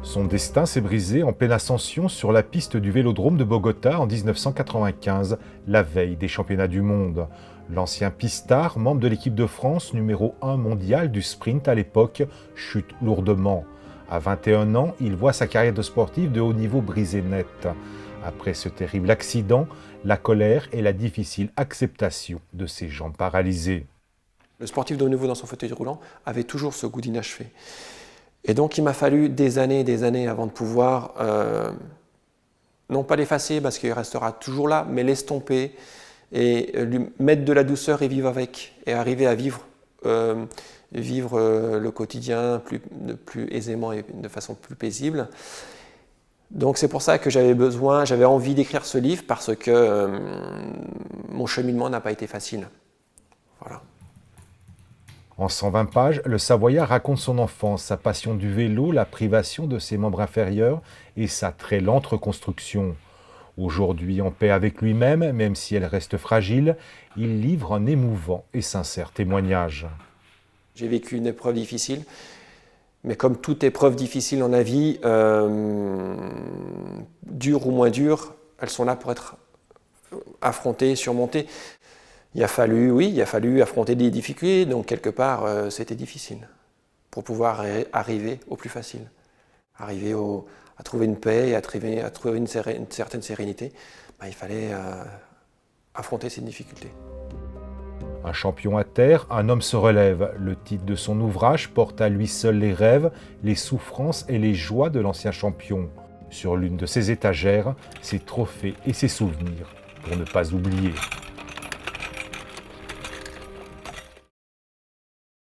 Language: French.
Son destin s'est brisé en pleine ascension sur la piste du Vélodrome de Bogota en 1995, la veille des championnats du monde. L'ancien pistard, membre de l'équipe de France, numéro 1 mondial du sprint à l'époque, chute lourdement. À 21 ans, il voit sa carrière de sportif de haut niveau brisée net. Après ce terrible accident, la colère et la difficile acceptation de ses jambes paralysées. Le sportif de haut niveau dans son fauteuil roulant avait toujours ce goût d'inachevé. Et donc il m'a fallu des années avant de pouvoir, non pas l'effacer parce qu'il restera toujours là, mais l'estomper et lui mettre de la douceur et vivre avec, et arriver à vivre le quotidien plus aisément et de façon plus paisible. Donc c'est pour ça que j'avais envie d'écrire ce livre, parce que mon cheminement n'a pas été facile. Voilà. En 120 pages, le Savoyard raconte son enfance, sa passion du vélo, la privation de ses membres inférieurs et sa très lente reconstruction. Aujourd'hui en paix avec lui-même, même si elle reste fragile, il livre un émouvant et sincère témoignage. J'ai vécu une épreuve difficile, mais comme toute épreuve difficile dans la vie, dure ou moins dure, elles sont là pour être affrontées, surmontées. Il a fallu affronter des difficultés, donc quelque part c'était difficile pour pouvoir arriver au plus facile, arriver à trouver une paix et à trouver une certaine sérénité. Il fallait affronter ces difficultés. Un champion à terre, un homme se relève. Le titre de son ouvrage porte à lui seul les rêves, les souffrances et les joies de l'ancien champion. Sur l'une de ses étagères, ses trophées et ses souvenirs, pour ne pas oublier.